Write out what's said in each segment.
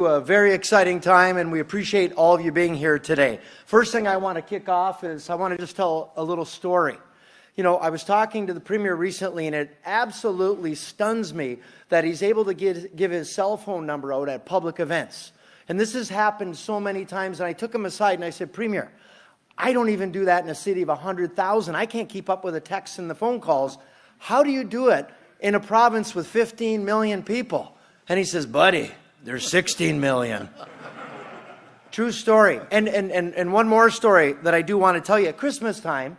A very exciting time, and we appreciate all of you being here today. First thing I want to kick off is I want to just tell a little story. You know, I was talking to the Premier recently, and it absolutely stuns me that he's able to give his cell phone number out at public events. And this has happened so many times, and I took him aside and I said, Premier, I don't even do that in a city of 100,000. I can't keep up with the texts and the phone calls. How do you do it in a province with 15 million people? And he says, buddy, there's 16 million. True story. And one more story that I do want to tell you. At Christmas time,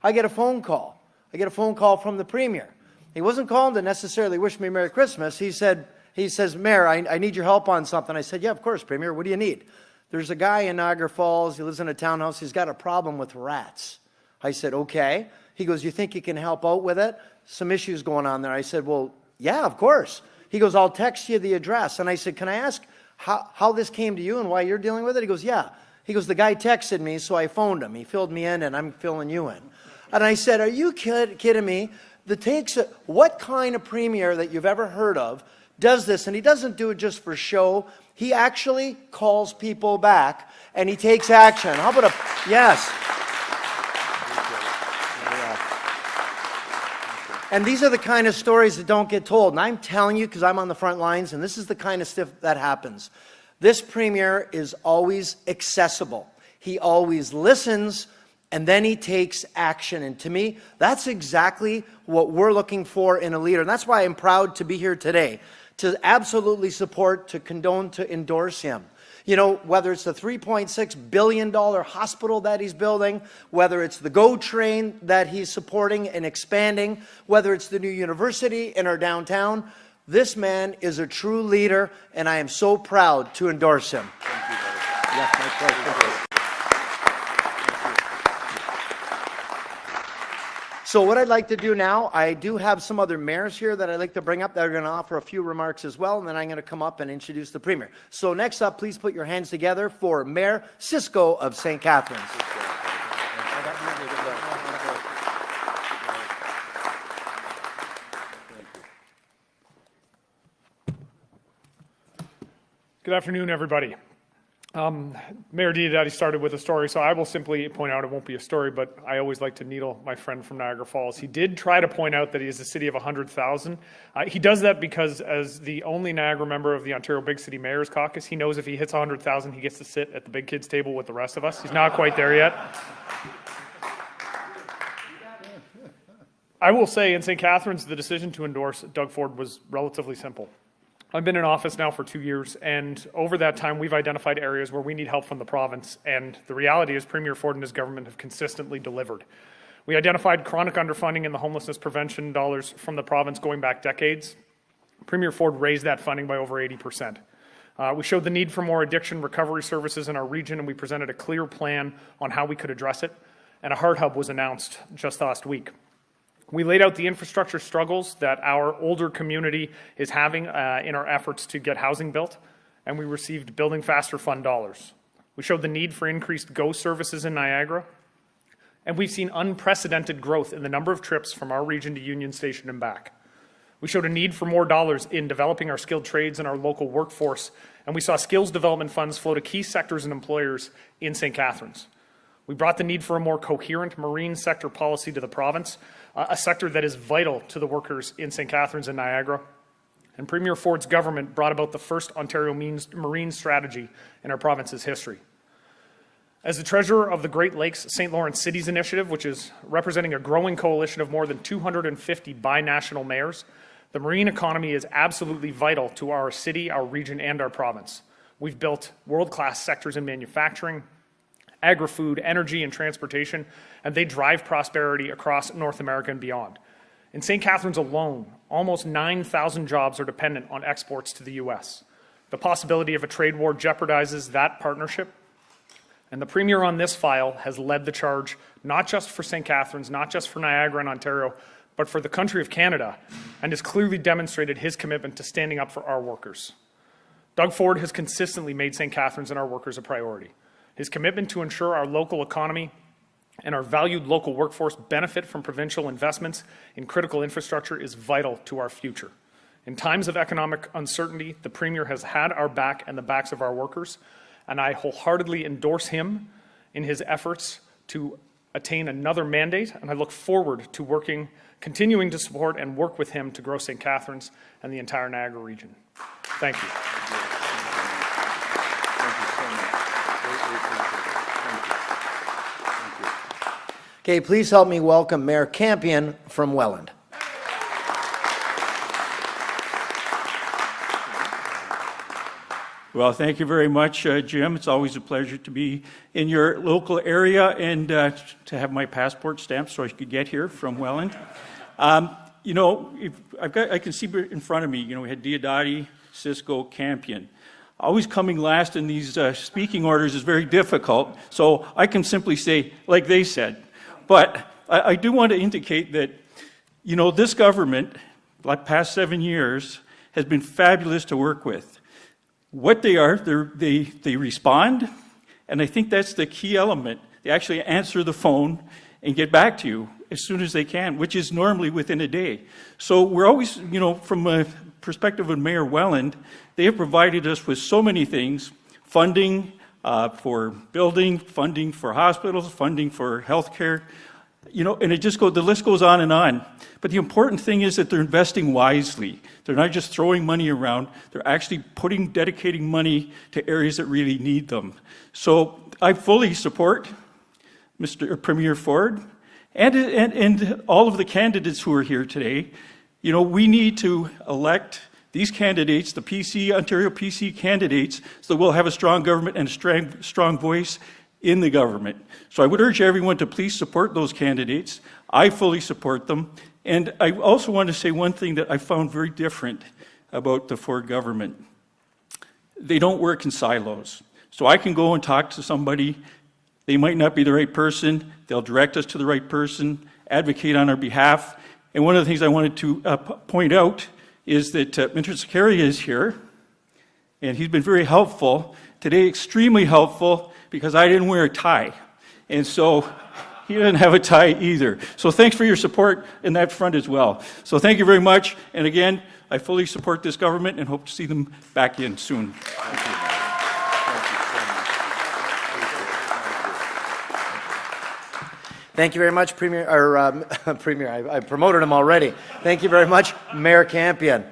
I get a phone call. I get a phone call from the Premier. He wasn't calling to necessarily wish me Merry Christmas. He says, Mayor, I need your help on something. I said, yeah, of course, Premier. What do you need? There's a guy in Niagara Falls. He lives in a townhouse. He's got a problem with rats. I said, okay. He goes, you think you can help out with it? Some issues going on there. I said, well, yeah, of course. He goes, I'll text you the address. And I said, can I ask how this came to you and why you're dealing with it? He goes, yeah. He goes, the guy texted me, so I phoned him. He filled me in, and I'm filling you in. And I said, are you kidding me? What kind of Premier that you've ever heard of does this? And he doesn't do it just for show. He actually calls people back, and he takes action. How about yes. And these are the kind of stories that don't get told. And I'm telling you because I'm on the front lines, and this is the kind of stuff that happens. This Premier is always accessible. He always listens, and then he takes action. And to me, that's exactly what we're looking for in a leader. And that's why I'm proud to be here today, to absolutely support, to condone, to endorse him. You know, whether it's the $3.6 billion hospital that he's building, whether it's the GO train that he's supporting and expanding, whether it's the new university in our downtown, this man is a true leader, and I am so proud to endorse him. Thank you, buddy. Yes, my pleasure. So what I'd like to do now, I do have some other mayors here that I'd like to bring up that are going to offer a few remarks as well, and then I'm going to come up and introduce the Premier. So next up, please put your hands together for Mayor Cisco of St. Catharines. Good afternoon, everybody. Mayor Diodati started with a story, so I will simply point out, it won't be a story, but I always like to needle my friend from Niagara Falls. He did try to point out that he is a city of 100,000. He does that because as the only Niagara member of the Ontario Big City Mayors Caucus, he knows if he hits 100,000, he gets to sit at the big kids table with the rest of us. He's not quite there yet. I will say in St. Catharines, the decision to endorse Doug Ford was relatively simple. I've been in office now for 2 years, and over that time, we've identified areas where we need help from the province, and the reality is Premier Ford and his government have consistently delivered. We identified chronic underfunding in the homelessness prevention dollars from the province going back decades. Premier Ford raised that funding by over 80%. We showed the need for more addiction recovery services in our region, and we presented a clear plan on how we could address it, and a heart hub was announced just last week. We laid out the infrastructure struggles that our older community is having in our efforts to get housing built, and we received Building Faster Fund dollars. We showed the need for increased GO services in Niagara, and we've seen unprecedented growth in the number of trips from our region to Union Station and back. We showed a need for more dollars in developing our skilled trades and our local workforce, and we saw skills development funds flow to key sectors and employers in St. Catharines. We brought the need for a more coherent marine sector policy to the province, a sector that is vital to the workers in St. Catharines and Niagara. And Premier Ford's government brought about the first Ontario marine strategy in our province's history. As the treasurer of the Great Lakes St. Lawrence Cities Initiative, which is representing a growing coalition of more than 250 binational mayors, the marine economy is absolutely vital to our city, our region, and our province. We've built world-class sectors in manufacturing, agri-food, energy, and transportation, and they drive prosperity across North America and beyond. In St. Catharines alone, almost 9,000 jobs are dependent on exports to the U.S. The possibility of a trade war jeopardizes that partnership, and the Premier on this file has led the charge, not just for St. Catharines, not just for Niagara and Ontario, but for the country of Canada, and has clearly demonstrated his commitment to standing up for our workers. Doug Ford has consistently made St. Catharines and our workers a priority. His commitment to ensure our local economy and our valued local workforce benefit from provincial investments in critical infrastructure is vital to our future. In times of economic uncertainty, the Premier has had our back and the backs of our workers, and I wholeheartedly endorse him in his efforts to attain another mandate, and I look forward to continuing to support and work with him to grow St. Catharines and the entire Niagara region. Thank you. Okay, please help me welcome Mayor Campion from Welland. Well, thank you very much, Jim. It's always a pleasure to be in your local area and to have my passport stamped so I could get here from Welland. You know, I can see in front of me, you know, we had Diodati, Cisco, Campion. Always coming last in these speaking orders is very difficult, so I can simply say, like they said. But I do want to indicate that, you know, this government, like past 7 years, has been fabulous to work with. What they are, they respond, and I think that's the key element. They actually answer the phone and get back to you as soon as they can, which is normally within a day. So we're always, you know, from a perspective of Mayor Welland, they have provided us with so many things, funding for building, funding for hospitals, funding for healthcare, you know, and the list goes on and on. But the important thing is that they're investing wisely. They're not just throwing money around. They're actually dedicating money to areas that really need them. So I fully support Mr. Premier Ford and all of the candidates who are here today. You know, we need to elect these candidates, the Ontario PC candidates, so that we'll have a strong government and a strong voice in the government. So I would urge everyone to please support those candidates. I fully support them. And I also want to say one thing that I found very different about the Ford government. They don't work in silos. So I can go and talk to somebody. They might not be the right person. They'll direct us to the right person, advocate on our behalf. And one of the things I wanted to point out is that Mr. Sakaria is here, and he's been very helpful. Today, extremely helpful, because I didn't wear a tie. And so he didn't have a tie either. So thanks for your support in that front as well. So thank you very much. And again, I fully support this government and hope to see them back in soon. Thank you very much, Premier, Premier, I promoted him already. Thank you very much, Mayor Campion.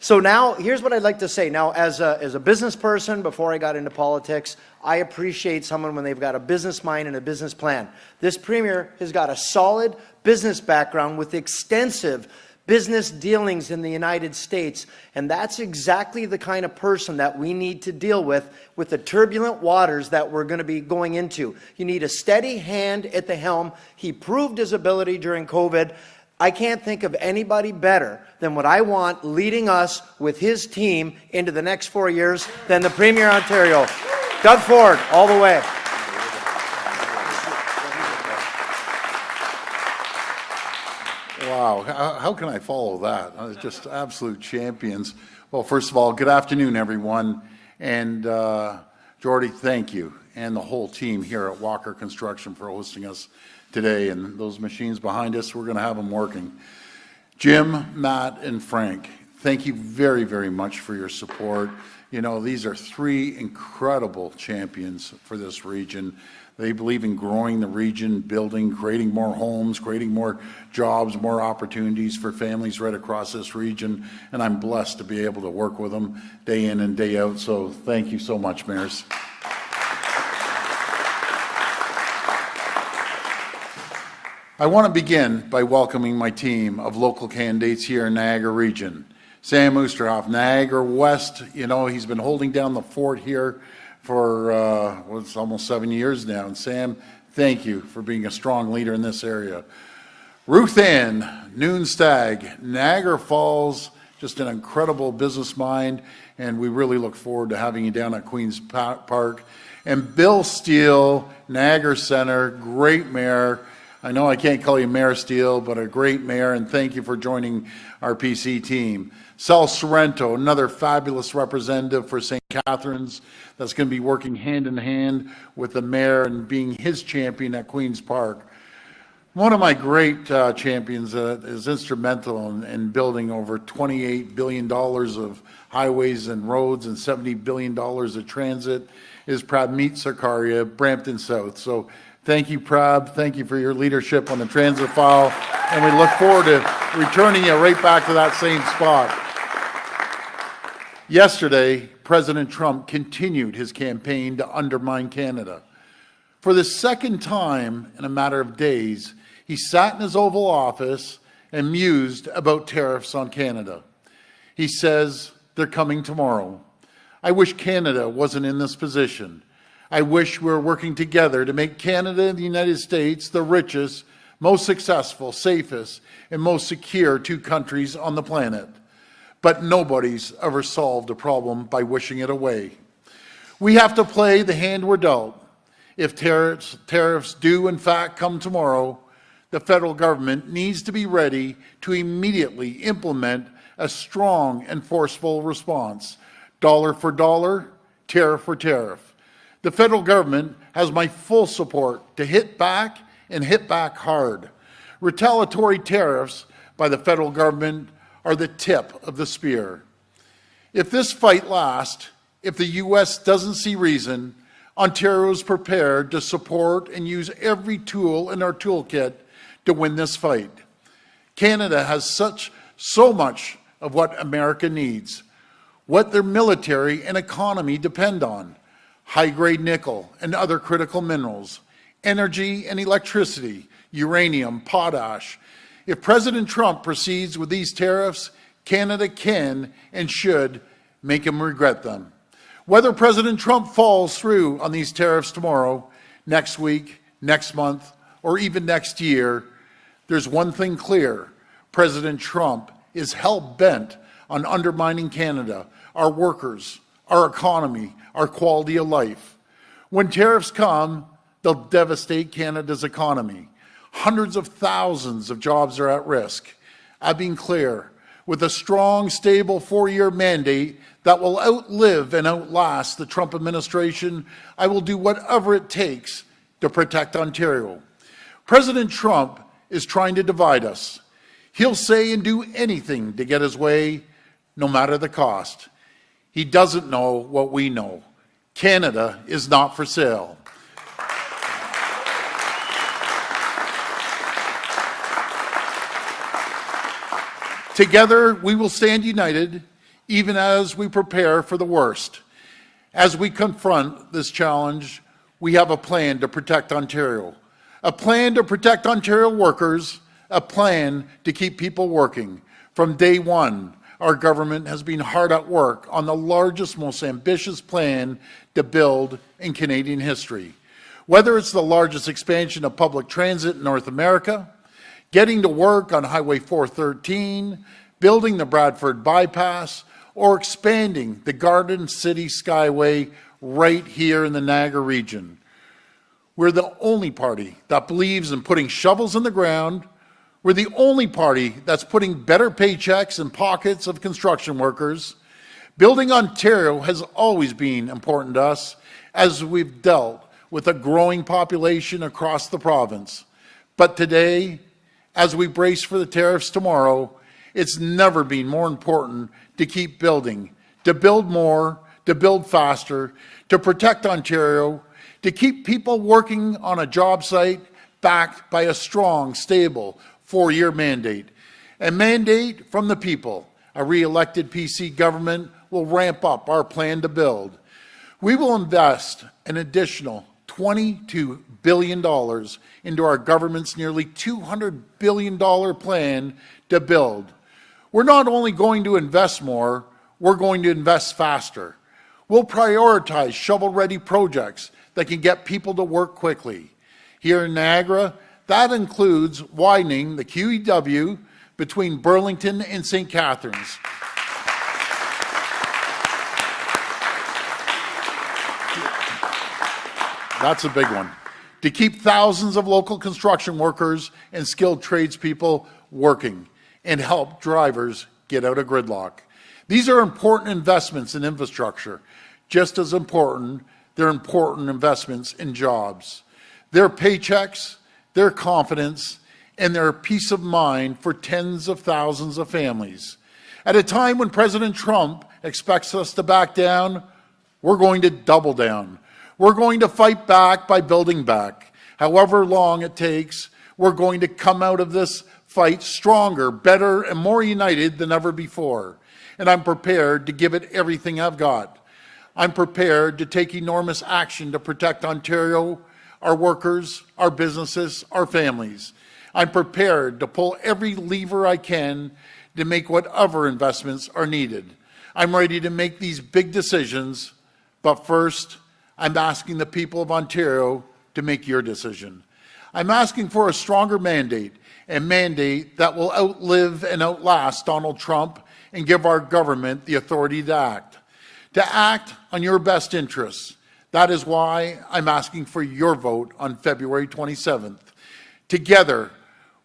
So now, here's what I'd like to say. Now, as a business person, before I got into politics, I appreciate someone when they've got a business mind and a business plan. This Premier has got a solid business background with extensive business dealings in the United States, and that's exactly the kind of person that we need to deal with the turbulent waters that we're going to be going into. You need a steady hand at the helm. He proved his ability during COVID. I can't think of anybody better than what I want leading us with his team into the next 4 years than the Premier of Ontario. Doug Ford, all the way. Wow, how can I follow that? Just absolute champions. Well, first of all, good afternoon, everyone. And Jordy, thank you, and the whole team here at Walker Construction for hosting us today. And those machines behind us, we're going to have them working. Jim, Matt, and Frank, thank you very, very much for your support. You know, these are three incredible champions for this region. They believe in growing the region, building, creating more homes, creating more jobs, more opportunities for families right across this region. And I'm blessed to be able to work with them day in and day out. So thank you so much, mayors. I want to begin by welcoming my team of local candidates here in Niagara region. Sam Oosterhoff, Niagara West, you know, he's been holding down the fort here for it's almost 7 years now. And Sam, thank you for being a strong leader in this area. Ruth Ann Noonstag, Niagara Falls, just an incredible business mind, and we really look forward to having you down at Queen's Park. And Bill Steele, Niagara Center, great mayor. I know I can't call you Mayor Steele, but a great mayor, and thank you for joining our PC team. Sal Sorrento, another fabulous representative for St. Catharines that's going to be working hand in hand with the mayor and being his champion at Queen's Park. One of my great champions is instrumental in building over $28 billion of highways and roads and $70 billion of transit is Prabmeet Sarkaria, Brampton South. So thank you, Prab. Thank you for your leadership on the transit file. And we look forward to returning you right back to that same spot. Yesterday, President Trump continued his campaign to undermine Canada. For the second time in a matter of days, he sat in his Oval Office and mused about tariffs on Canada. He says, they're coming tomorrow. I wish Canada wasn't in this position. I wish we were working together to make Canada and the United States the richest, most successful, safest, and most secure two countries on the planet. But nobody's ever solved a problem by wishing it away. We have to play the hand we're dealt. If tariffs do in fact come tomorrow, the federal government needs to be ready to immediately implement a strong and forceful response. Dollar for dollar, tariff for tariff. The federal government has my full support to hit back and hit back hard. Retaliatory tariffs by the federal government are the tip of the spear. If this fight lasts, if the U.S. doesn't see reason, Ontario is prepared to support and use every tool in our toolkit to win this fight. Canada has so much of what America needs, what their military and economy depend on: high-grade nickel and other critical minerals, energy and electricity, uranium, potash. If President Trump proceeds with these tariffs, Canada can and should make him regret them. Whether President Trump falls through on these tariffs tomorrow, next week, next month, or even next year, there's one thing clear. President Trump is hell-bent on undermining Canada, our workers, our economy, our quality of life. When tariffs come, they'll devastate Canada's economy. Hundreds of thousands of jobs are at risk. I've been clear. With a strong, stable 4-year mandate that will outlive and outlast the Trump administration, I will do whatever it takes to protect Ontario. President Trump is trying to divide us. He'll say and do anything to get his way, no matter the cost. He doesn't know what we know. Canada is not for sale. Together, we will stand united, even as we prepare for the worst. As we confront this challenge, we have a plan to protect Ontario. A plan to protect Ontario workers, a plan to keep people working. From day one, our government has been hard at work on the largest, most ambitious plan to build in Canadian history. Whether it's the largest expansion of public transit in North America, getting to work on Highway 413, building the Bradford Bypass, or expanding the Garden City Skyway right here in the Niagara region. We're the only party that believes in putting shovels in the ground. We're the only party that's putting better paychecks in pockets of construction workers. Building Ontario has always been important to us as we've dealt with a growing population across the province. But today, as we brace for the tariffs tomorrow, it's never been more important to keep building, to build more, to build faster, to protect Ontario, to keep people working on a job site backed by a strong, stable 4-year mandate. A mandate from the people. A re-elected PC government will ramp up our plan to build. We will invest an additional $22 billion into our government's nearly $200 billion plan to build. We're not only going to invest more, we're going to invest faster. We'll prioritize shovel-ready projects that can get people to work quickly. Here in Niagara, that includes widening the QEW between Burlington and St. Catharines. That's a big one. To keep thousands of local construction workers and skilled tradespeople working and help drivers get out of gridlock. These are important investments in infrastructure. Just as important, they're important investments in jobs. Their paychecks, their confidence, and their peace of mind for tens of thousands of families. At a time when President Trump expects us to back down, we're going to double down. We're going to fight back by building back. However long it takes, we're going to come out of this fight stronger, better, and more united than ever before. And I'm prepared to give it everything I've got. I'm prepared to take enormous action to protect Ontario, our workers, our businesses, our families. I'm prepared to pull every lever I can to make whatever investments are needed. I'm ready to make these big decisions, but first, I'm asking the people of Ontario to make your decision. I'm asking for a stronger mandate, a mandate that will outlive and outlast Donald Trump and give our government the authority to act on your best interests. That is why I'm asking for your vote on February 27th. Together,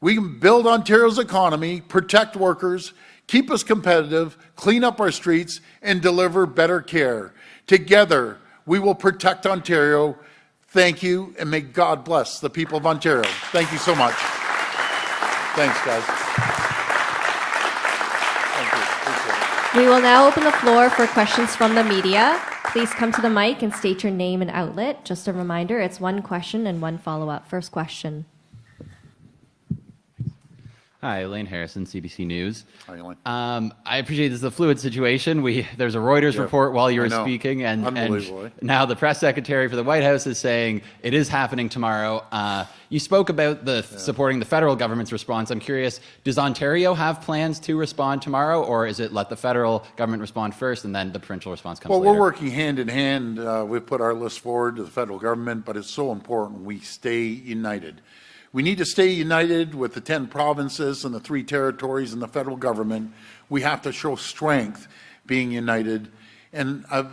we can build Ontario's economy, protect workers, keep us competitive, clean up our streets, and deliver better care. Together, we will protect Ontario. Thank you, and may God bless the people of Ontario. Thank you so much. Thanks, guys. Thank you. Appreciate it. We will now open the floor for questions from the media. Please come to the mic and state your name and outlet. Just a reminder, it's one question and one follow-up. First question. Hi, Elaine Harrison, CBC News. Hi, Elaine. I appreciate this is a fluid situation. There's a Reuters report while you were speaking, and now the press secretary for the White House is saying it is happening tomorrow. You spoke about supporting the federal government's response. I'm curious, does Ontario have plans to respond tomorrow, or is it let the federal government respond first and then the provincial response comes later? Well, we're working hand in hand. We've put our list forward to the federal government, but it's so important we stay united. We need to stay united with the 10 provinces and the 3 territories and the federal government. We have to show strength being united. And I've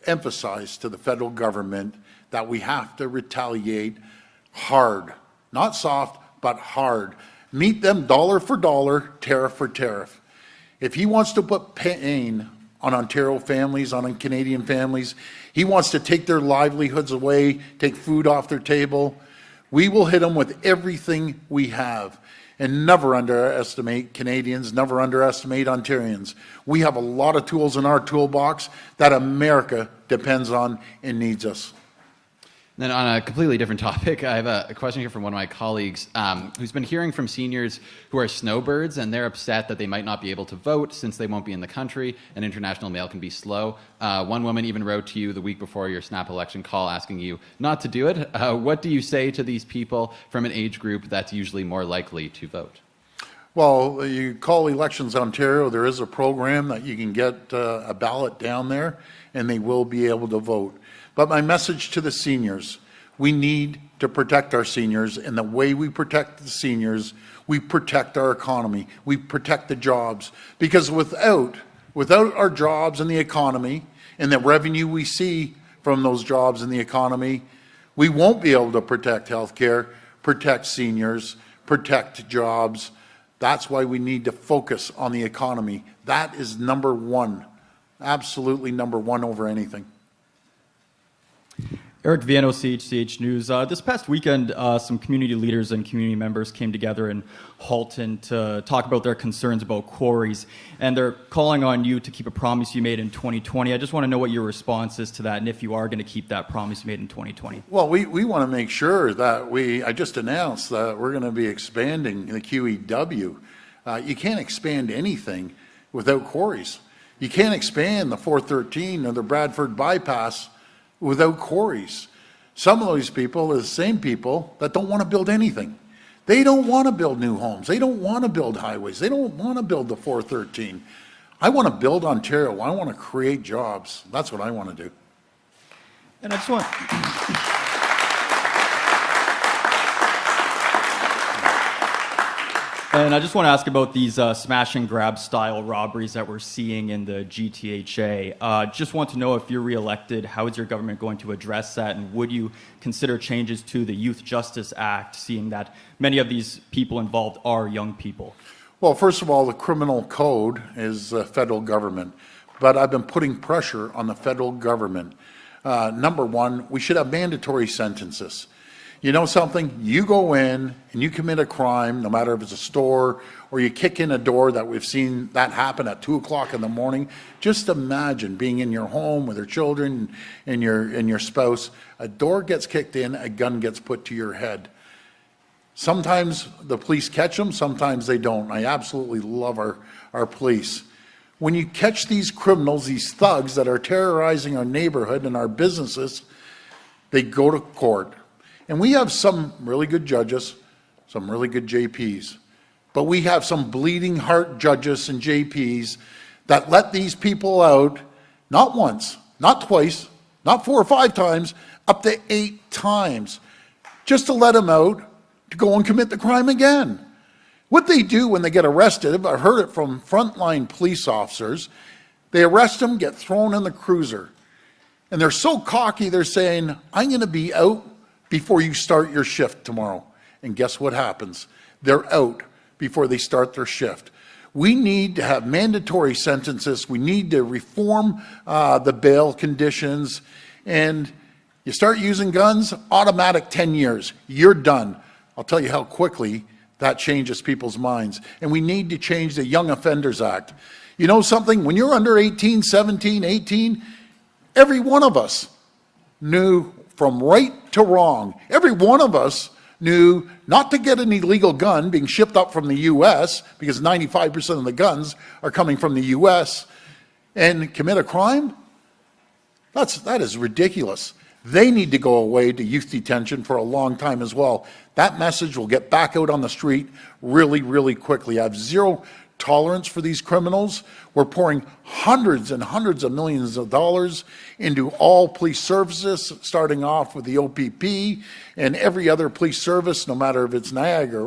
emphasized to the federal government that we have to retaliate hard, not soft, but hard. Meet them dollar for dollar, tariff for tariff. If he wants to put pain on Ontario families, on Canadian families, he wants to take their livelihoods away, take food off their table, we will hit them with everything we have. And never underestimate Canadians, never underestimate Ontarians. We have a lot of tools in our toolbox that America depends on and needs us. Then on a completely different topic, I have a question here from one of my colleagues who's been hearing from seniors who are snowbirds, and they're upset that they might not be able to vote since they won't be in the country, and international mail can be slow. One woman even wrote to you the week before your snap election call asking you not to do it. What do you say to these people from an age group that's usually more likely to vote? Well, you call Elections Ontario. There is a program that you can get a ballot down there, and they will be able to vote. But my message to the seniors, we need to protect our seniors, and the way we protect the seniors, we protect our economy, we protect the jobs. Because without our jobs and the economy, and the revenue we see from those jobs and the economy, we won't be able to protect healthcare, protect seniors, protect jobs. That's why we need to focus on the economy. That is number one, absolutely number one over anything. Eric Viano, CHCH News. This past weekend, some community leaders and community members came together in Halton to talk about their concerns about quarries, and they're calling on you to keep a promise you made in 2020. I just want to know what your response is to that, and if you are going to keep that promise you made in 2020. Well, we want to make sure that I just announced that we're going to be expanding the QEW. You can't expand anything without quarries. You can't expand the 413 or the Bradford bypass without quarries. Some of these people are the same people that don't want to build anything. They don't want to build new homes. They don't want to build highways. They don't want to build the 413. I want to build Ontario. I want to create jobs. That's what I want to do. And I just want... And I just want to ask about these smash and grab style robberies that we're seeing in the GTHA. Just want to know, if you're reelected, how is your government going to address that, and would you consider changes to the Youth Justice Act, seeing that many of these people involved are young people? Well, first of all, the criminal code is the federal government, but I've been putting pressure on the federal government. Number one, we should have mandatory sentences. You know something? You go in and you commit a crime, no matter if it's a store or you kick in a door, that we've seen that happen at 2 o'clock in the morning. Just imagine being in your home with your children and your spouse. A door gets kicked in, a gun gets put to your head. Sometimes the police catch them, sometimes they don't. I absolutely love our police. When you catch these criminals, these thugs that are terrorizing our neighborhood and our businesses, they go to court. And we have some really good judges, some really good JPs. But we have some bleeding heart judges and JPs that let these people out, not once, not twice, not 4 or 5 times, up to 8 times, just to let them out to go and commit the crime again. What they do when they get arrested, I heard it from frontline police officers, they arrest them, get thrown in the cruiser. And they're so cocky, they're saying, I'm going to be out before you start your shift tomorrow. And guess what happens? They're out before they start their shift. We need to have mandatory sentences. We need to reform the bail conditions. And you start using guns, automatic 10 years. You're done. I'll tell you how quickly that changes people's minds. And we need to change the Young Offenders Act. You know something? When you're under 18, 17, 18, every one of us knew from right to wrong. Every one of us knew not to get an illegal gun being shipped up from the U.S., because 95% of the guns are coming from the U.S., and commit a crime. That is ridiculous. They need to go away to youth detention for a long time as well. That message will get back out on the street really, really quickly. I have zero tolerance for these criminals. We're pouring hundreds and hundreds of millions of dollars into all police services, starting off with the OPP and every other police service, no matter if it's Niagara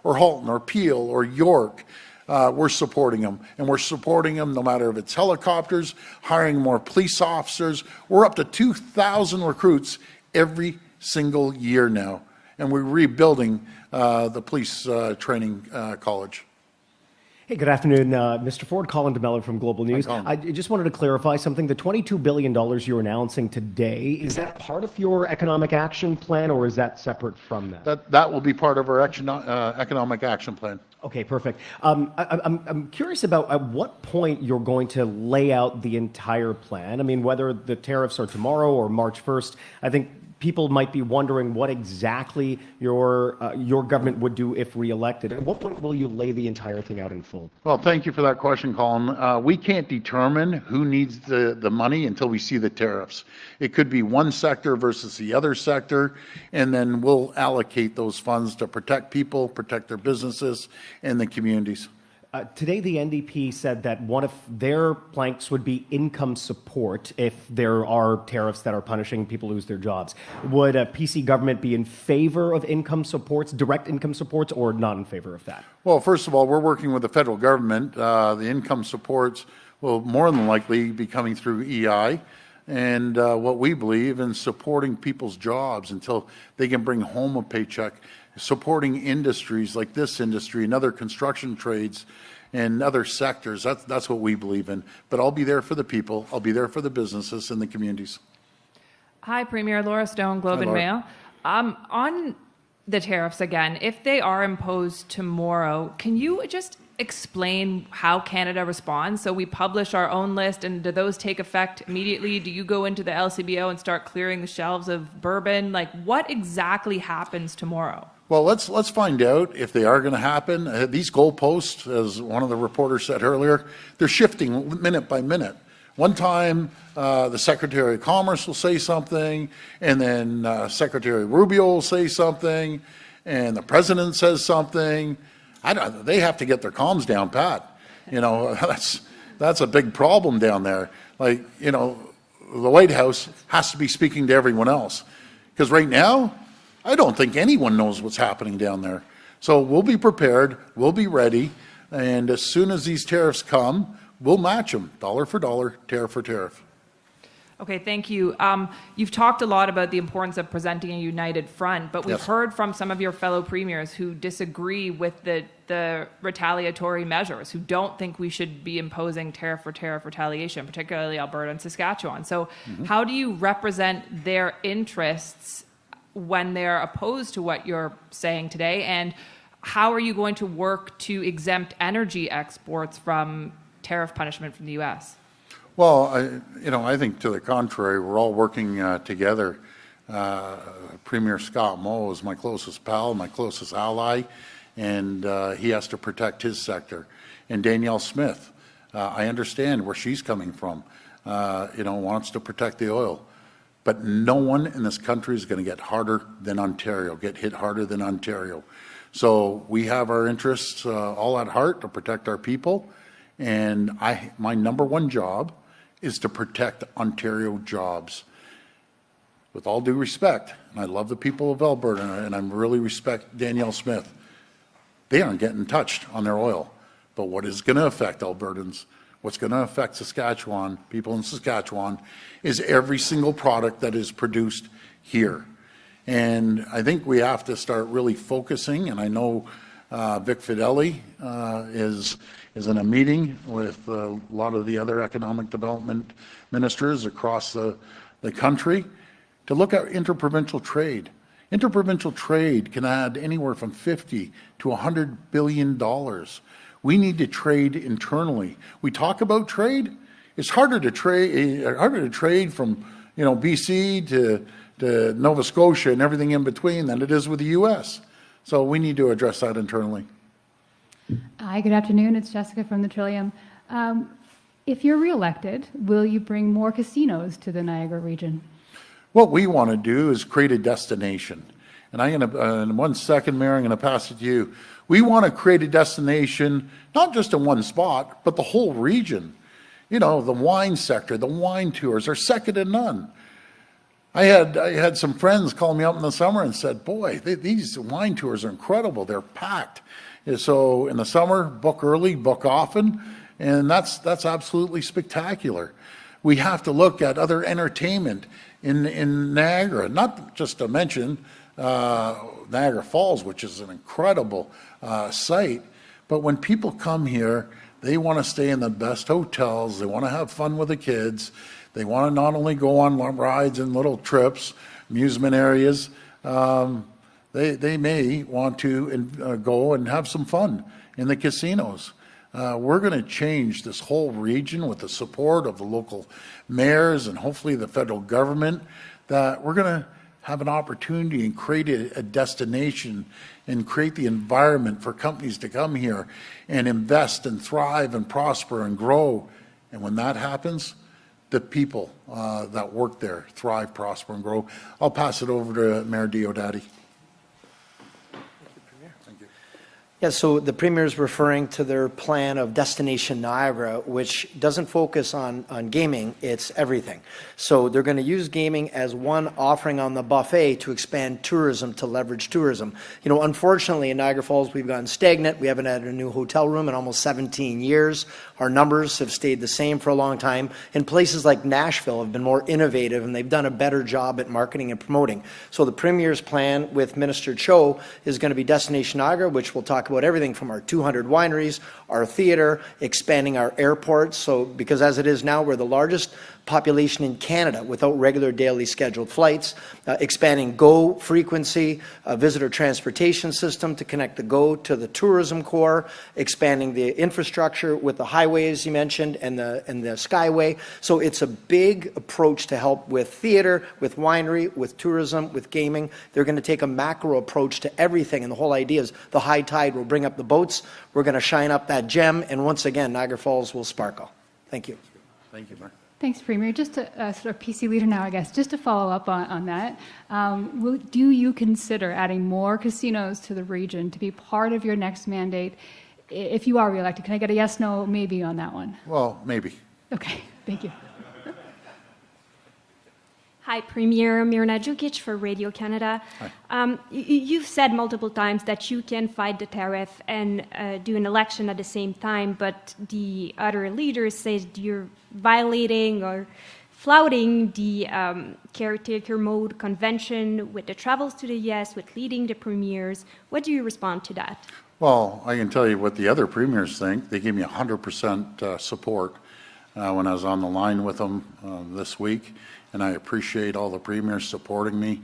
or Halton or Peel or York. We're supporting them, and we're supporting them no matter if it's helicopters, hiring more police officers. We're up to 2,000 recruits every single year now, and we're rebuilding the police training college. Hey, good afternoon, Mr. Ford. Colin DeMello from Global News. I just wanted to clarify something. The $22 billion you're announcing today, is that part of your economic action plan, or is that separate from that? That will be part of our economic action plan. Okay, perfect. I'm curious about at what point you're going to lay out the entire plan. I mean, whether the tariffs are tomorrow or March 1st, I think people might be wondering what exactly your government would do if reelected. At what point will you lay the entire thing out in full? Well, thank you for that question, Colin. We can't determine who needs the money until we see the tariffs. It could be one sector versus the other sector, and then we'll allocate those funds to protect people, protect their businesses, and the communities. Today, the NDP said that one of their planks would be income support if there are tariffs that are punishing people who lose their jobs. Would a PC government be in favor of income supports, direct income supports, or not in favor of that? Well, first of all, we're working with the federal government. The income supports will more than likely be coming through EI. And what we believe in supporting people's jobs until they can bring home a paycheck, supporting industries like this industry and other construction trades and other sectors. That's what we believe in. But I'll be there for the people. I'll be there for the businesses and the communities. Hi, Premier. Laura Stone, Globe and Mail. On the tariffs again, if they are imposed tomorrow, can you just explain how Canada responds? So we publish our own list, and do those take effect immediately? Do you go into the LCBO and start clearing the shelves of bourbon? Like, what exactly happens tomorrow? Well, let's find out if they are going to happen. These goalposts, as one of the reporters said earlier, they're shifting minute by minute. One time, the Secretary of Commerce will say something, and then Secretary Rubio will say something, and the President says something. They have to get their comms down pat. You know, that's a big problem down there. Like, you know, the White House has to be speaking to everyone else. Because right now, I don't think anyone knows what's happening down there. So we'll be prepared, we'll be ready, and as soon as these tariffs come, we'll match them, dollar for dollar, tariff for tariff. Okay, thank you. You've talked a lot about the importance of presenting a united front, but we've heard from some of your fellow premiers who disagree with the retaliatory measures, who don't think we should be imposing tariff for tariff retaliation, particularly Alberta and Saskatchewan. So how do you represent their interests when they're opposed to what you're saying today? And how are you going to work to exempt energy exports from tariff punishment from the U.S.? Well, I think to the contrary, we're all working together. Premier Scott Moe is my closest pal, my closest ally, and he has to protect his sector. And Danielle Smith, I understand where she's coming from, wants to protect the oil. But no one in this country is going to get hit harder than Ontario. So we have our interests all at heart to protect our people. And my number one job is to protect Ontario jobs. With all due respect, and I love the people of Alberta, and I really respect Danielle Smith, they aren't getting touched on their oil. But what is going to affect Albertans, what's going to affect Saskatchewan, people in Saskatchewan, is every single product that is produced here. And I think we have to start really focusing, and I know Vic Fideli is in a meeting with a lot of the other economic development ministers across the country to look at interprovincial trade. Interprovincial trade can add anywhere from $50 to $100 billion. We need to trade internally. We talk about trade. It's harder to trade from BC to Nova Scotia and everything in between than it is with the U.S. So we need to address that internally. Hi, good afternoon. It's Jessica from the Trillium. If you're reelected, will you bring more casinos to the Niagara region? What we want to do is create a destination. And I'm going to, in 1 second, Mayor, I'm going to pass it to you. We want to create a destination, not just in one spot, but the whole region. The wine sector, the wine tours are second to none. I had some friends call me up in the summer and said, boy, these wine tours are incredible. They're packed. So in the summer, book early, book often, and that's absolutely spectacular. We have to look at other entertainment in Niagara, not just to mention Niagara Falls, which is an incredible site, but when people come here, they want to stay in the best hotels, they want to have fun with the kids, they want to not only go on rides and little trips, amusement areas, they may want to go and have some fun in the casinos. We're going to change this whole region with the support of the local mayors and hopefully the federal government, that we're going to have an opportunity and create a destination and create the environment for companies to come here and invest and thrive and prosper and grow. And when that happens, the people that work there thrive, prosper, and grow. I'll pass it over to Mayor Diodati. Yeah, so the Premier is referring to their plan of Destination Niagara, which doesn't focus on gaming, it's everything. So they're going to use gaming as one offering on the buffet to expand tourism, to leverage tourism. Unfortunately, in Niagara Falls, we've gone stagnant. We haven't had a new hotel room in almost 17 years. Our numbers have stayed the same for a long time. And places like Nashville have been more innovative, and they've done a better job at marketing and promoting. So the Premier's plan with Minister Cho is going to be Destination Niagara, which we'll talk about everything from our 200 wineries, our theater, expanding our airports. So because as it is now, we're the largest population in Canada without regular daily scheduled flights, expanding GO frequency, a visitor transportation system to connect the GO to the tourism core, expanding the infrastructure with the highways you mentioned and the Skyway. So it's a big approach to help with theater, with winery, with tourism, with gaming. They're going to take a macro approach to everything, and the whole idea is the high tide will bring up the boats, we're going to shine up that gem, and once again, Niagara Falls will sparkle. Thank you. Thank you, Mark. Thanks, Premier. Just to sort of PC leader now, I guess, just to follow up on that, do you consider adding more casinos to the region to be part of your next mandate if you are reelected? Can I get a yes, no, maybe on that one? Well, maybe. Okay, thank you. Hi, Premier Mirna Djukic for Radio Canada. You've said multiple times that you can fight the tariff and do an election at the same time, but the other leaders say you're violating or flouting the caretaker mode convention with the travels to the U.S., with leading the premiers. What do you respond to that? Well, I can tell you what the other premiers think. They gave me 100% support when I was on the line with them this week. And I appreciate all the premiers supporting me.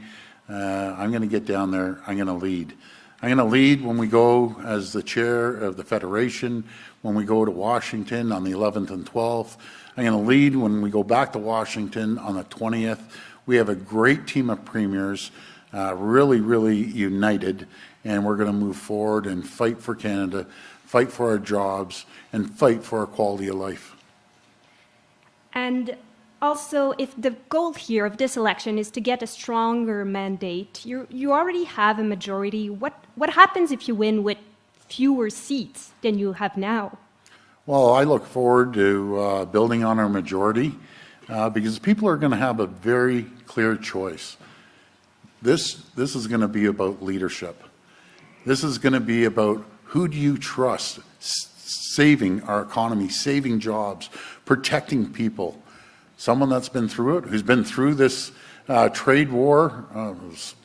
I'm going to get down there. I'm going to lead. I'm going to lead when we go as the chair of the Federation, when we go to Washington on the 11th and 12th. I'm going to lead when we go back to Washington on the 20th. We have a great team of premiers, really, really united, and we're going to move forward and fight for Canada, fight for our jobs, and fight for our quality of life. And also, if the goal here of this election is to get a stronger mandate, you already have a majority. What happens if you win with fewer seats than you have now? Well, I look forward to building on our majority because people are going to have a very clear choice. This is going to be about leadership. This is going to be about who do you trust saving our economy, saving jobs, protecting people. Someone that's been through it, who's been through this trade war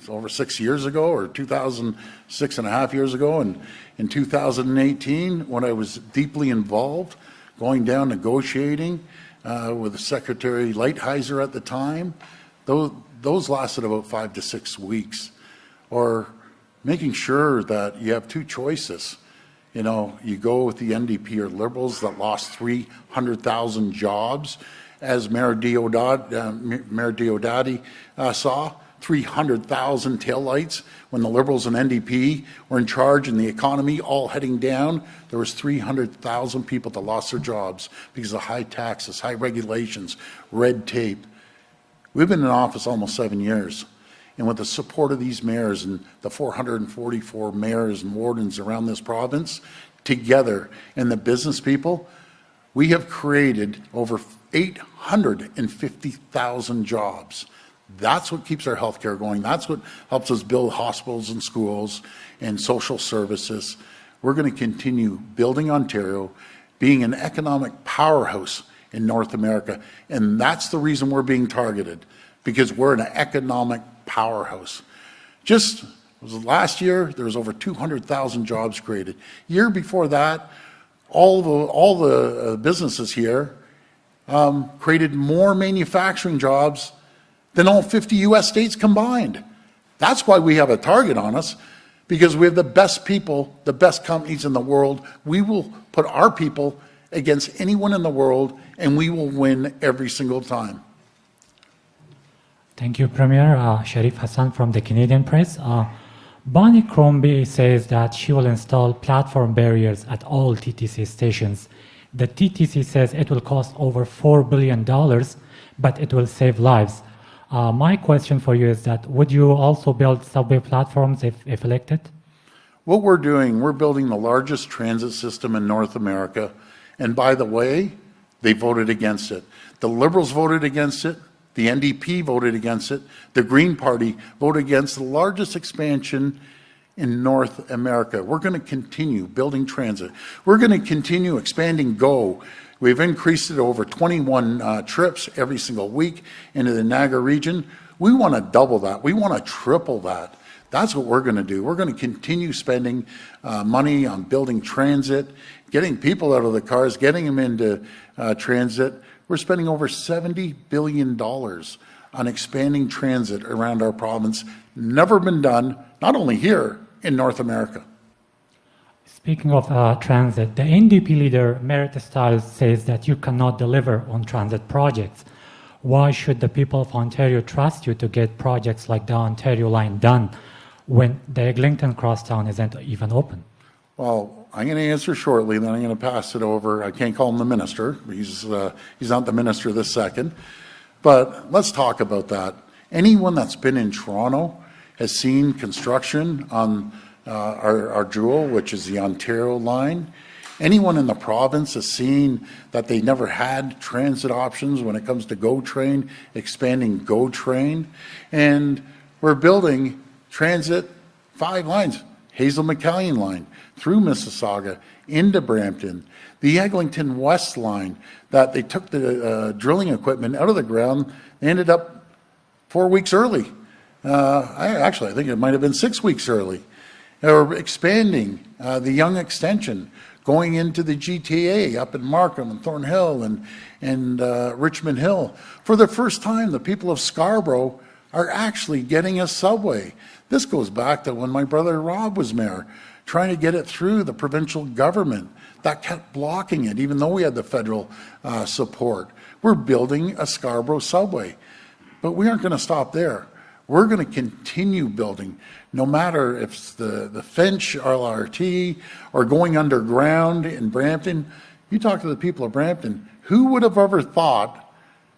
over 6 years ago, or 6.5 years ago, and in 2018, when I was deeply involved, going down negotiating with Secretary Lighthizer at the time, those lasted about 5 to 6 weeks. Or making sure that you have two choices. You know, you go with the NDP or Liberals that lost 300,000 jobs, as Mayor Diodati saw, 300,000 taillights when the Liberals and NDP were in charge and the economy all heading down. There was 300,000 people that lost their jobs because of high taxes, high regulations, red tape. We've been in office almost 7 years. And with the support of these mayors and the 444 mayors and wardens around this province, together, and the business people, we have created over 850,000 jobs. That's what keeps our healthcare going. That's what helps us build hospitals and schools and social services. We're going to continue building Ontario, being an economic powerhouse in North America. And that's the reason we're being targeted, because we're an economic powerhouse. Just last year, there was over 200,000 jobs created. Year before that, all the businesses here created more manufacturing jobs than all 50 U.S. states combined. That's why we have a target on us, because we have the best people, the best companies in the world. We will put our people against anyone in the world, and we will win every single time. Thank you, Premier. Sharif Hassan from the Canadian Press. Bonnie Crombie says that she will install platform barriers at all TTC stations. The TTC says it will cost over $4 billion, but it will save lives. My question for you is that, would you also build subway platforms if elected? What we're doing, we're building the largest transit system in North America. And by the way, they voted against it. The Liberals voted against it. The NDP voted against it. The Green Party voted against the largest expansion in North America. We're going to continue building transit. We're going to continue expanding GO. We've increased it over 21 trips every single week into the Niagara region. We want to double that. We want to triple that. That's what we're going to do. We're going to continue spending money on building transit, getting people out of the cars, getting them into transit. We're spending over $70 billion on expanding transit around our province. Never been done, not only here, in North America. Speaking of transit, the NDP leader, Merit Stiles, says that you cannot deliver on transit projects. Why should the people of Ontario trust you to get projects like the Ontario Line done when the Eglinton Crosstown isn't even open? Well, I'm going to answer shortly, then I'm going to pass it over. I can't call him the minister. He's not the minister this second. But let's talk about that. Anyone that's been in Toronto has seen construction on our jewel, which is the Ontario line. Anyone in the province has seen that they never had transit options when it comes to GO Train, expanding GO Train. And we're building transit 5 lines. Hazel McCallion line through Mississauga into Brampton, the Eglinton West line that they took the drilling equipment out of the ground. They ended up 4 weeks early. I think it might have been 6 weeks early. We're expanding the Yonge extension, going into the GTA up in Markham and Thornhill and Richmond Hill. For the first time, the people of Scarborough are actually getting a subway. This goes back to when my brother Rob was mayor, trying to get it through the provincial government. That kept blocking it, even though we had the federal support. We're building a Scarborough subway, but we aren't going to stop there. We're going to continue building, no matter if it's the Finch LRT or going underground in Brampton. You talk to the people of Brampton, who would have ever thought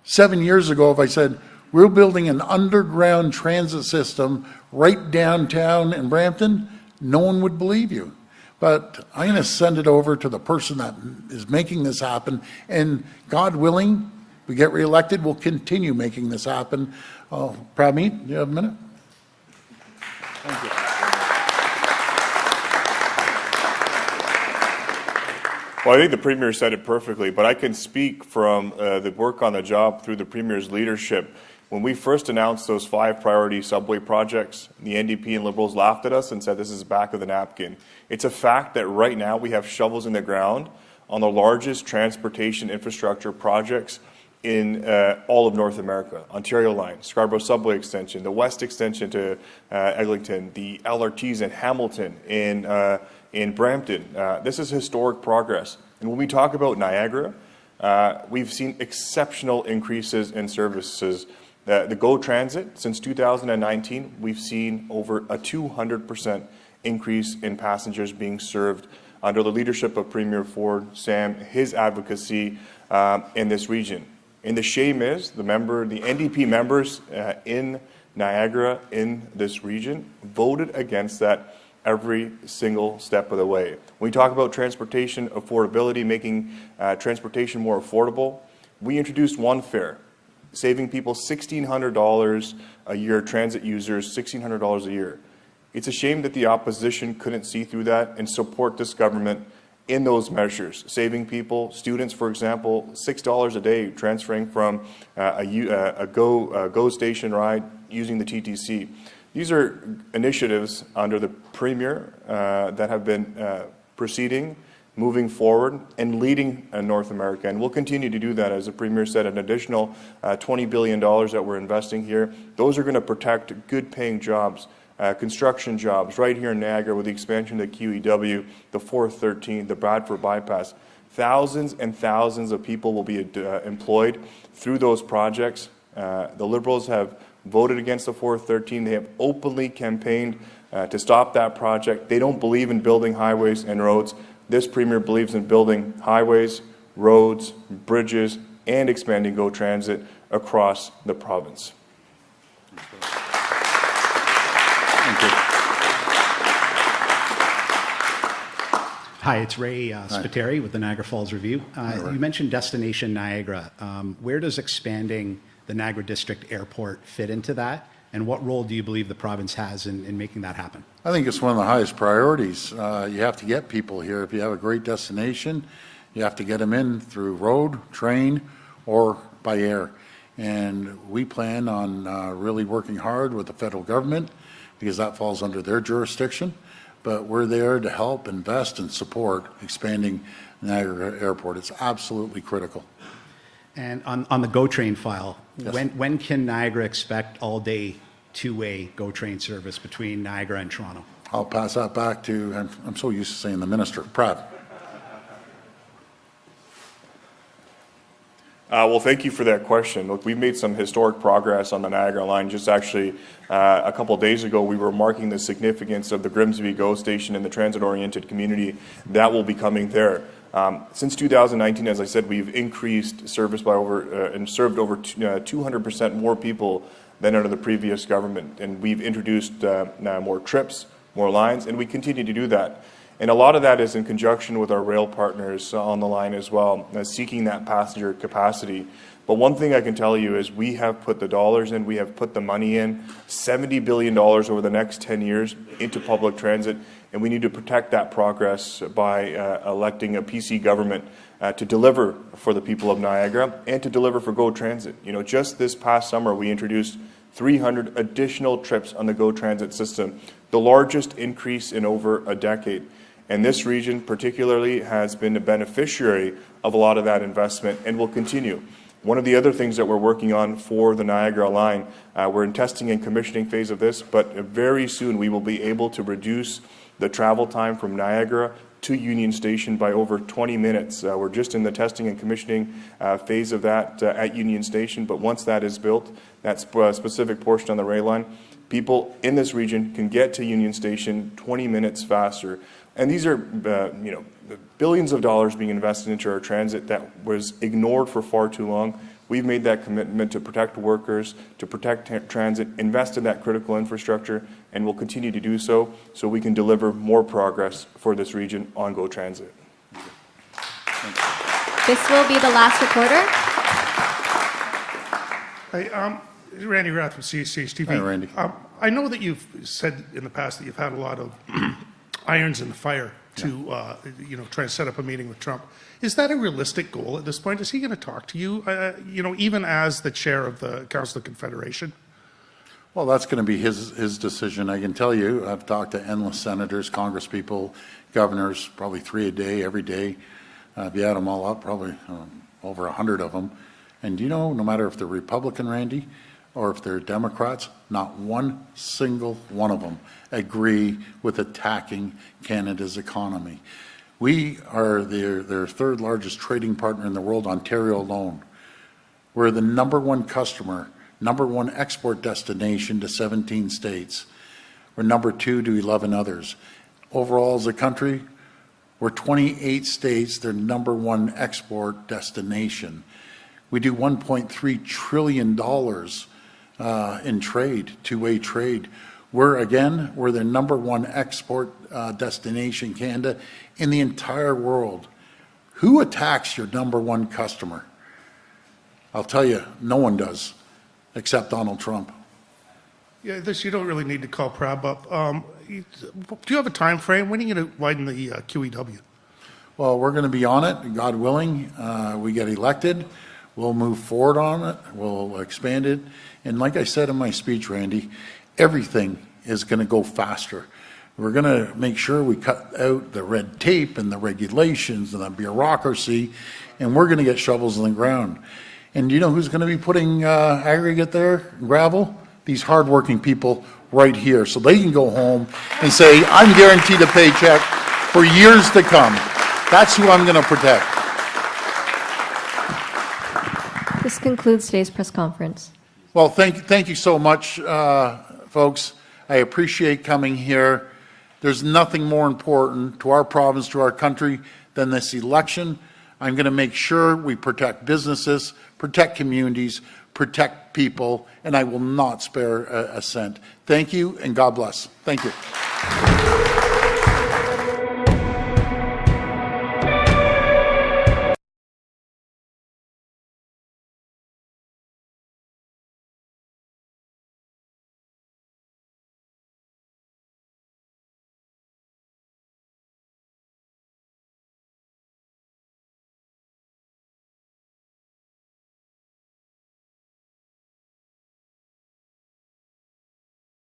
7 years ago if I said, we're building an underground transit system right downtown in Brampton? No one would believe you. But I'm going to send it over to the person that is making this happen, and God willing, we get reelected, we'll continue making this happen. Oh, Pramit, do you have a minute? Thank you. Well, I think the Premier said it perfectly, but I can speak from the work on the job through the Premier's leadership. When we first announced those 5 priority subway projects, the NDP and Liberals laughed at us and said this is back of the napkin. It's a fact that right now we have shovels in the ground on the largest transportation infrastructure projects in all of North America. Ontario Line, Scarborough Subway Extension, the West Extension to Eglinton, the LRTs in Hamilton, in Brampton. This is historic progress. And when we talk about Niagara, we've seen exceptional increases in services. The GO Transit, since 2019, we've seen over a 200% increase in passengers being served under the leadership of Premier Ford, Sam, his advocacy in this region. And the shame is the NDP members in Niagara, in this region, voted against that every single step of the way. When we talk about transportation affordability, making transportation more affordable, we introduced one fare, saving people $1,600 a year, transit users $1,600 a year. It's a shame that the opposition couldn't see through that and support this government in those measures, saving people, students, for example, $6 a day transferring from a GO station ride using the TTC. These are initiatives under the Premier that have been proceeding, moving forward, and leading North America. And we'll continue to do that. As the Premier said, an additional $20 billion that we're investing here. Those are going to protect good-paying jobs, construction jobs right here in Niagara with the expansion of the QEW, the 413, the Bradford Bypass. Thousands and thousands of people will be employed through those projects. The Liberals have voted against the 413. They have openly campaigned to stop that project. They don't believe in building highways and roads. This Premier believes in building highways, roads, bridges, and expanding GO Transit across the province. Thank you. Hi, it's Ray Spiteri with the Niagara Falls Review. You mentioned Destination Niagara. Where does expanding the Niagara District Airport fit into that? And what role do you believe the province has in making that happen? I think it's one of the highest priorities. You have to get people here. If you have a great destination, you have to get them in through road, train, or by air. And we plan on really working hard with the federal government because that falls under their jurisdiction. But we're there to help, invest, and support expanding Niagara Airport. It's absolutely critical. And on the GO Train file, Yes. when can Niagara expect all-day two-way GO Train service between Niagara and Toronto? I'll pass that back to, I'm so used to saying the minister, Pratt. Well, thank you for that question. Look, we've made some historic progress on the Niagara line. Just actually a couple of days ago, we were marking the significance of the Grimsby GO station in the transit-oriented community. That will be coming there. Since 2019, as I said, we've increased service by and served over 200% more people than under the previous government. And we've introduced more trips, more lines, and we continue to do that. And a lot of that is in conjunction with our rail partners on the line as well, seeking that passenger capacity. But one thing I can tell you is we have put the dollars in, we have put the money in, $70 billion over the next 10 years into public transit, and we need to protect that progress by electing a PC government to deliver for the people of Niagara and to deliver for GO Transit. You know, just this past summer, we introduced 300 additional trips on the GO Transit system, the largest increase in over a decade. And this region particularly has been a beneficiary of a lot of that investment and will continue. One of the other things that we're working on for the Niagara line, we're in testing and commissioning phase of this, but very soon we will be able to reduce the travel time from Niagara to Union Station by over 20 minutes. We're just in the testing and commissioning phase of that at Union Station, but once that is built, that specific portion on the rail line, people in this region can get to Union Station 20 minutes faster. And these are, billions of dollars being invested into our transit that was ignored for far too long. We've made that commitment to protect workers, to protect transit, invest in that critical infrastructure, and we'll continue to do so we can deliver more progress for this region on GO Transit. This will be the last recorder. Hi, Randy Rath from CCH TV. Hi, Randy. I know that you've said in the past that you've had a lot of irons in the fire to try to set up a meeting with Trump. Is that a realistic goal at this point? Is he going to talk to you, even as the chair of the Council of Confederation? Well, that's going to be his decision. I can tell you, I've talked to endless senators, congresspeople, governors, probably 3 a day, every day. If you add them all up, probably over 100 of them. And no matter if they're Republican, Randy, or if they're Democrats, not one single one of them agree with attacking Canada's economy. We are their third largest trading partner in the world, Ontario alone. We're the #1 customer, #1 export destination to 17 states. We're #2 to 11 others. Overall, as a country, we're 28 states, they're #1 export destination. We do $1.3 trillion in trade, two-way trade. We're the #1 export destination, Canada, in the entire world. Who attacks your #1 customer? I'll tell you, no one does, except Donald Trump. Yeah, you don't really need to call Prab up. Do you have a time frame? When are you going to widen the QEW? Well, we're going to be on it, God willing. We get elected. We'll move forward on it. We'll expand it. And like I said in my speech, Randy, everything is going to go faster. We're going to make sure we cut out the red tape and the regulations and the bureaucracy, and we're going to get shovels in the ground. And you know who's going to be putting aggregate there, gravel? These hardworking people right here, so they can go home and say, I'm guaranteed a paycheck for years to come. That's who I'm going to protect. This concludes today's press conference. Well, thank you so much, folks. I appreciate coming here. There's nothing more important to our province, to our country, than this election. I'm going to make sure we protect businesses, protect communities, protect people, and I will not spare a cent. Thank you, and God bless. Thank you.